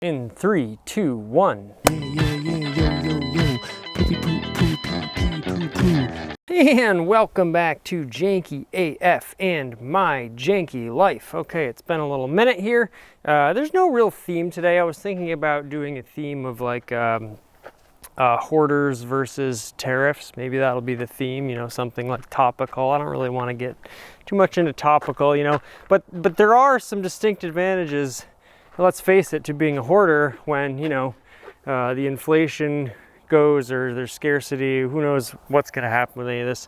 In 3, 2, 1. And welcome back to Janky AF and my Janky life. Okay, it's been a little minute here. There's no real theme today. I was thinking about doing a theme of like hoarders versus tariffs. Maybe that'll be the theme, you know, something like topical. I don't really want to get too much into topical, you know, but there are some distinct advantages, let's face it, to being a hoarder when, you know, the inflation goes or there's scarcity. Who knows what's going to happen with any of this.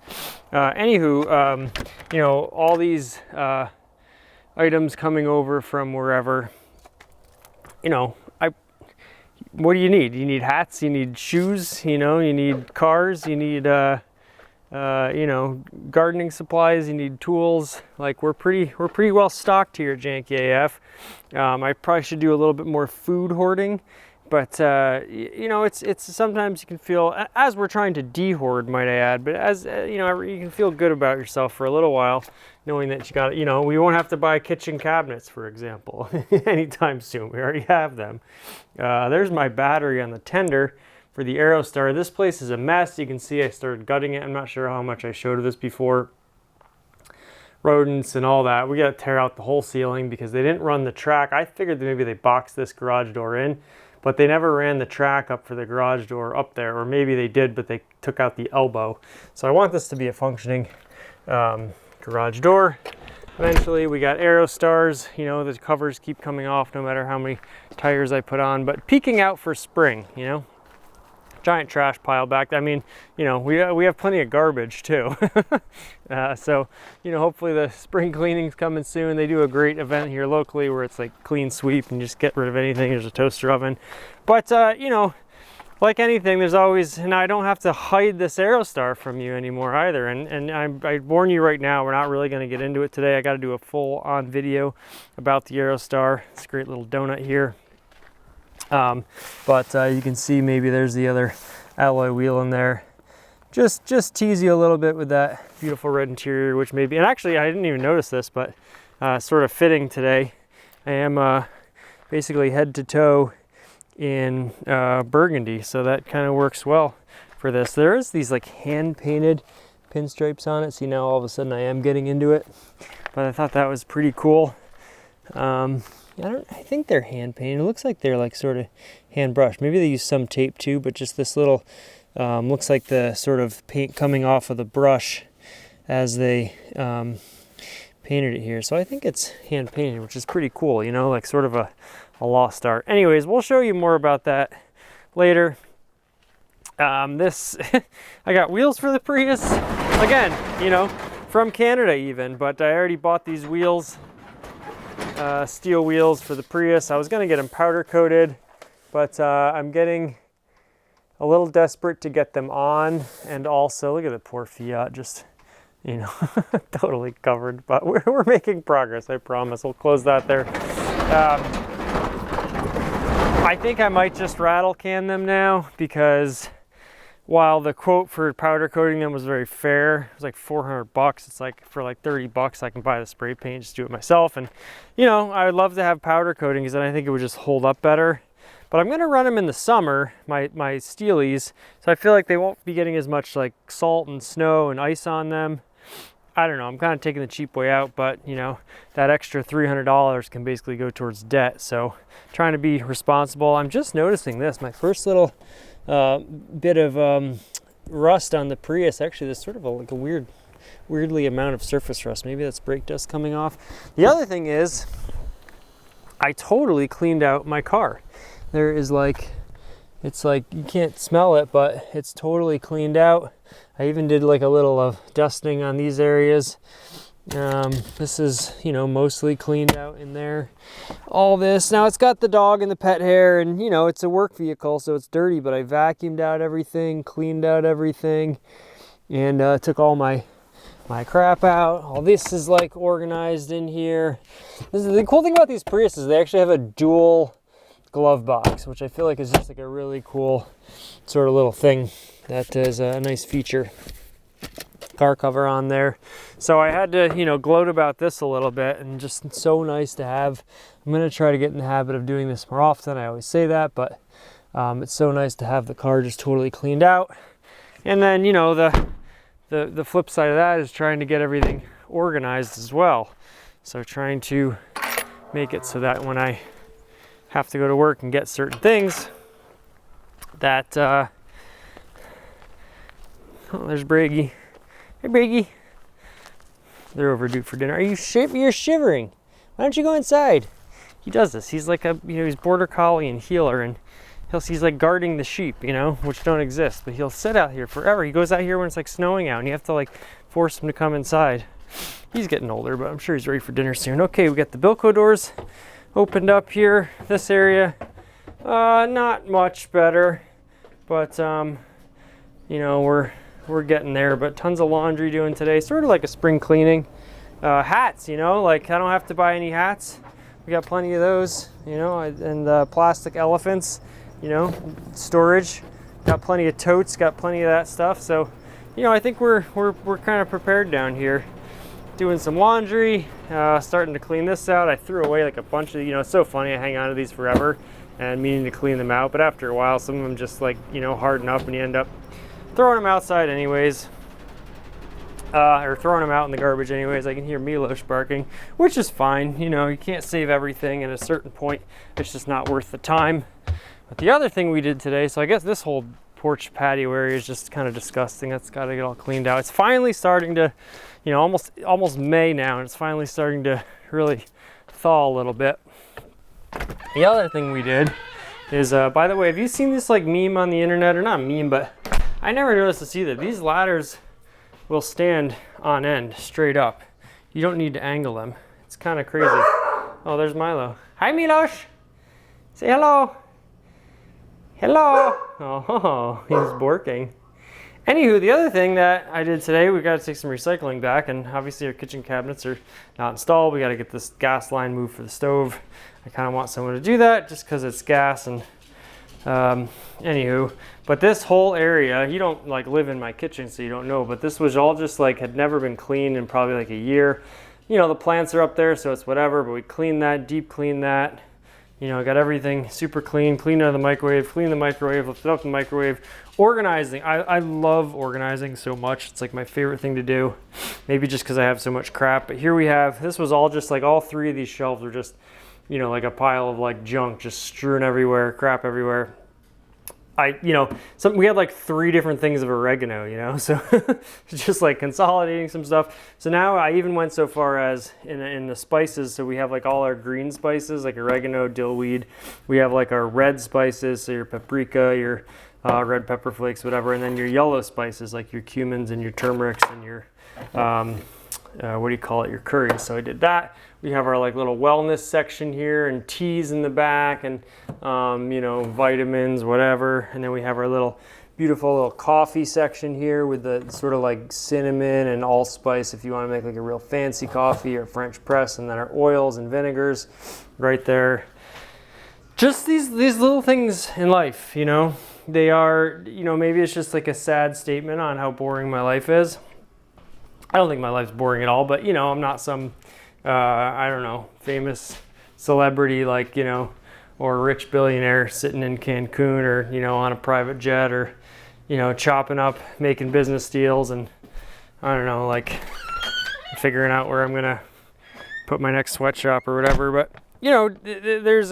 Anywho, you know, all these items coming over from wherever, you know, what do you need? You need hats, you need shoes, you know, you need cars, you need, you know, gardening supplies, you need tools. Like we're pretty well stocked here at Janky AF. I probably should do a little bit more food hoarding, but you know, it's sometimes you can feel, as we're trying to de-hoard, might I add, but as you know, you can feel good about yourself for a little while, knowing that you got, you know, we won't have to buy kitchen cabinets, for example, anytime soon. We already have them. There's my battery on the tender for the Aerostar. This place is a mess. You can see I started gutting it. I'm not sure how much I showed of this before. Rodents and all that. We got to tear out the whole ceiling because they didn't run the track. I figured that maybe they boxed this garage door in, but they never ran the track up for the garage door up there, or maybe they did, but they took out the elbow. So I want this to be a functioning garage door. Eventually we got Aerostars, you know, the covers keep coming off no matter how many tires I put on, but peeking out for spring, you know. Giant trash pile back. I mean, you know, we have plenty of garbage too. So, you know, hopefully the spring cleaning's coming soon. They do a great event here locally where it's like clean sweep and just get rid of anything. There's a toaster oven. But, you know, like anything, there's always, and I don't have to hide this Aerostar from you anymore either. And I warn you right now, we're not really going to get into it today. I got to do a full-on video about the Aerostar. It's a great little donut here. But you can see maybe there's the other alloy wheel in there. Just tease you a little bit with that beautiful red interior, which maybe, and actually I didn't even notice this, but sort of fitting today. I am basically head to toe in burgundy, so that kind of works well for this. There's these like hand painted pinstripes on it. See, now all of a sudden I am getting into it, but I thought that was pretty cool. I think they're hand painted. It looks like they're like sort of hand brushed. Maybe they use some tape too, but just this little, looks like the sort of paint coming off of the brush as they painted it here. So I think it's hand painted, which is pretty cool, you know, like sort of a lost art. Anyways, we'll show you more about that later. This, I got wheels for the Prius. Again, you know, from Canada even, but I already bought these wheels. Steel wheels for the Prius. I was going to get them powder coated, but I'm getting a little desperate to get them on. And also, look at the poor Fiat, just, you know, totally covered. But we're making progress, I promise. We'll close that there. I think I might just rattle can them now, because while the quote for powder coating them was very fair, it was like $400. It's like for like $30 I can buy the spray paint, just do it myself. And you know, I would love to have powder coating because then I think it would just hold up better. But I'm gonna run them in the summer, my Steelies, so I feel like they won't be getting as much like salt and snow and ice on them. I don't know, I'm kind of taking the cheap way out, but you know, that extra $300 can basically go towards debt. So trying to be responsible. I'm just noticing this, my first little bit of rust on the Prius. Actually, there's sort of like a weirdly amount of surface rust. Maybe that's brake dust coming off. The other thing is, I totally cleaned out my car. There is like, it's like you can't smell it, but it's totally cleaned out. I even did like a little of dusting on these areas. This is, you know, mostly cleaned out in there. All this, now it's got the dog and the pet hair, and you know, it's a work vehicle, so it's dirty, but I vacuumed out everything, cleaned out everything, and took all my crap out. All this is like organized in here. This is the cool thing about these Priuses, they actually have a dual glove box, which I feel like is just like a really cool sort of little thing that is a nice feature. car cover on there. So I had to, you know, gloat about this a little bit, and just so nice to have. I'm going to try to get in the habit of doing this more often. I always say that, but it's so nice to have the car just totally cleaned out. And then, you know, the flip side of that is trying to get everything organized as well. So trying to make it so that when I have to go to work and get certain things, that oh, there's Braggy. Hey, Braggy. They're overdue for dinner. Are you you're shivering? Why don't you go inside? He does this. He's like a, you know, he's border collie and healer, and he's like guarding the sheep, you know, which don't exist, but he'll sit out here forever. He goes out here when it's like snowing out, and you have to like force him to come inside. He's getting older, but I'm sure he's ready for dinner soon. Okay, we got the Bilco doors opened up here. This area, not much better, but you know, we're getting there. But tons of laundry doing today, sort of like a spring cleaning. Hats, you know, like I don't have to buy any hats. We got plenty of those, you know, and plastic elephants, you know, storage. Got plenty of totes, got plenty of that stuff. So, you know, I think we're kind of prepared down here. Doing some laundry, starting to clean this out. I threw away like a bunch of, you know, it's so funny, I hang on to these forever and meaning to clean them out, but after a while some of them just like, you know, harden up and you end up throwing them outside anyways, or throwing them out in the garbage anyways. I can hear Milos barking, which is fine. You know, you can't save everything. At a certain point, it's just not worth the time. But the other thing we did today, so I guess this whole porch patio area is just kind of disgusting. That's got to get all cleaned out. It's finally starting to, you know, almost May now, and it's finally starting to really thaw a little bit. The other thing we did is, by the way, have you seen this like meme on the internet, or not meme, but I never noticed this either. These ladders will stand on end, straight up. You don't need to angle them. It's kind of crazy. Oh, there's Milo. Hi, Milos. Say hello. Hello. Oh, he's barking. Anywho, the other thing that I did today, we got to take some recycling back, and obviously our kitchen cabinets are not installed. We got to get this gas line moved for the stove. I kind of want someone to do that just because it's gas. And anywho, but this whole area, you don't like live in my kitchen, so you don't know, but this was all just like had never been cleaned in probably like a year. You know, the plants are up there, so it's whatever, but we cleaned that, deep cleaned that. You know, I got everything super clean, cleaned out of the microwave, cleaned the microwave, lifted up the microwave. Organizing, I love organizing so much. It's like my favorite thing to do. Maybe just because I have so much crap. But here we have, this was all just like all three of these shelves were just, you know, like a pile of like junk just strewn everywhere, crap everywhere. We had like 3 different things of oregano, you know, so just like consolidating some stuff. So now I even went so far as in the spices. So we have like all our green spices, like oregano, dillweed. We have like our red spices, so your paprika, your red pepper flakes, whatever. And then your yellow spices, like your cumins and your turmerics and your, what do you call it, your curries. So I did that. We have our like little wellness section here and teas in the back and, you know, vitamins, whatever. And then we have our little beautiful little coffee section here with the sort of like cinnamon and allspice if you want to make like a real fancy coffee or French press. And then our oils and vinegars right there. Just these little things in life, you know, they are, you know, maybe it's just like a sad statement on how boring my life is. I don't think my life's boring at all, but you know, I'm not some I don't know, famous celebrity like, you know, or a rich billionaire sitting in Cancun or, you know, on a private jet or, you know, chopping up, making business deals and, I don't know, like figuring out where I'm going to put my next sweatshop or whatever. But, you know, there's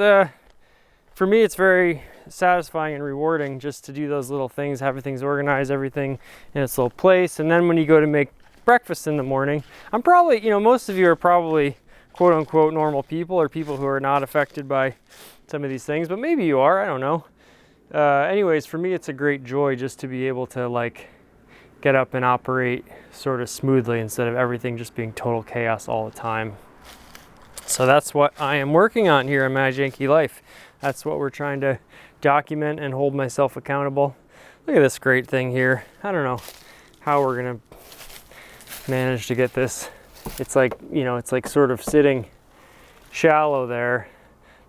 for me, it's very satisfying and rewarding just to do those little things, have things organized, everything in its little place. And then when you go to make breakfast in the morning, I'm probably, you know, most of you are probably quote unquote normal people or people who are not affected by some of these things, but maybe you are, I don't know. Anyways, for me, it's a great joy just to be able to like get up and operate sort of smoothly instead of everything just being total chaos all the time. So that's what I am working on here in my Janky life. That's what we're trying to document and hold myself accountable. Look at this great thing here. I don't know how we're gonna manage to get this. It's like, you know, it's like sort of sitting shallow there,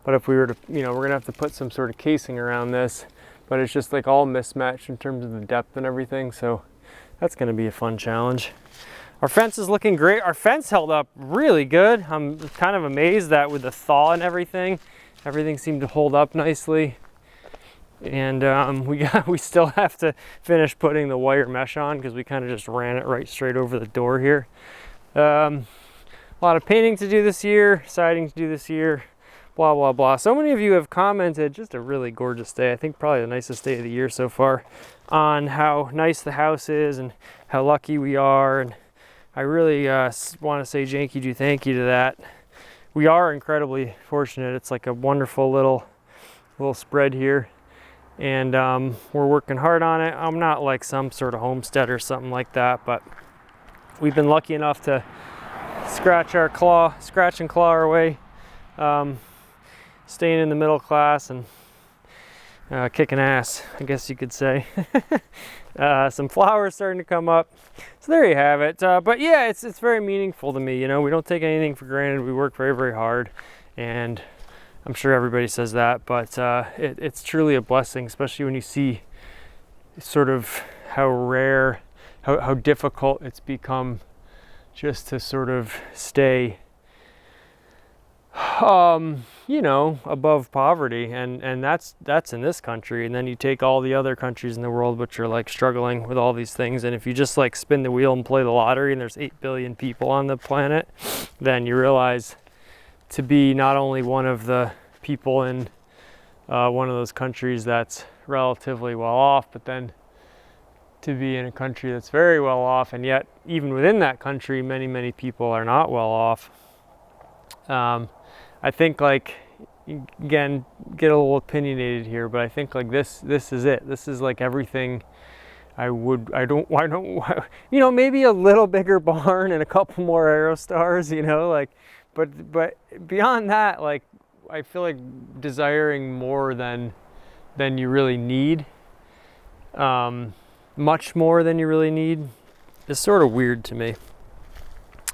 but if we were to, you know, we're gonna have to put some sort of casing around this, but it's just like all mismatched in terms of the depth and everything. So That's gonna be a fun challenge. Our fence is looking great. Our fence held up really good. I'm kind of amazed that with the thaw and everything seemed to hold up nicely. And we still have to finish putting the wire mesh on because we kind of just ran it right straight over the door here. A lot of painting to do this year, siding to do this year, blah, blah, blah. So many of you have commented, just a really gorgeous day. I think probably the nicest day of the year so far, on how nice the house is and how lucky we are. And I really want to say thank you to that. We are incredibly fortunate. It's like a wonderful little spread here. And we're working hard on it. I'm not like some sort of homestead or something like that, but we've been lucky enough to scratch and claw our way, staying in the middle class and kicking ass, I guess you could say. Some flowers starting to come up. So there you have it. But yeah, it's very meaningful to me. You know, we don't take anything for granted. We work very, very hard, and I'm sure everybody says that, but it's truly a blessing, especially when you see sort of how rare, how difficult it's become just to sort of stay, you know, above poverty. And that's in this country. And then you take all the other countries in the world which are like struggling with all these things. And if you just like spin the wheel and play the lottery and there's 8 billion people on the planet, then you realize to be not only one of the people in one of those countries that's relatively well off, but then to be in a country that's very well off, and yet even within that country, many, many people are not well off. I think, like, again, get a little opinionated here, but I think like this is it. This is like everything I don't, you know, maybe a little bigger barn and a couple more Aerostars, you know, like, but beyond that, like, I feel like desiring more than you really need, much more than you really need, is sort of weird to me.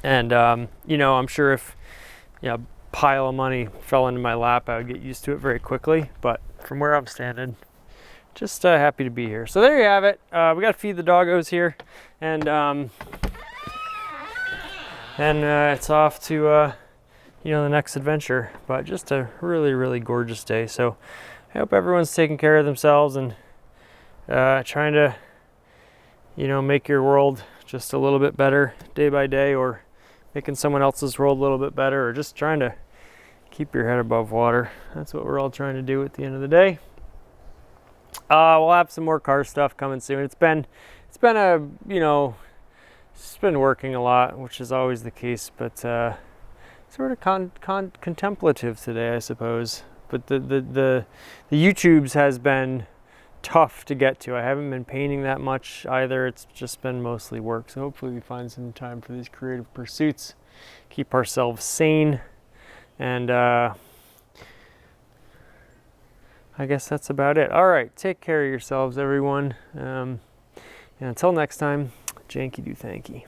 And you know, I'm sure if a pile of money fell into my lap, I would get used to it very quickly. But from where I'm standing, just happy to be here. So there you have it. We got to feed the doggos here, and it's off to you know, the next adventure. But just a really, really gorgeous day. So I hope everyone's taking care of themselves and trying to, you know, make your world just a little bit better day by day, or making someone else's world a little bit better, or just trying to keep your head above water. That's what we're all trying to do at the end of the day. We'll have some more car stuff coming soon. It's been a, you know, it's been working a lot, which is always the case, but sort of contemplative today, I suppose. But the YouTubes has been tough to get to. I haven't been painting that much either. It's just been mostly work. So hopefully we find some time for these creative pursuits, keep ourselves sane, and I guess that's about it. All right, take care of yourselves, everyone. And until next time, Janky do thanky.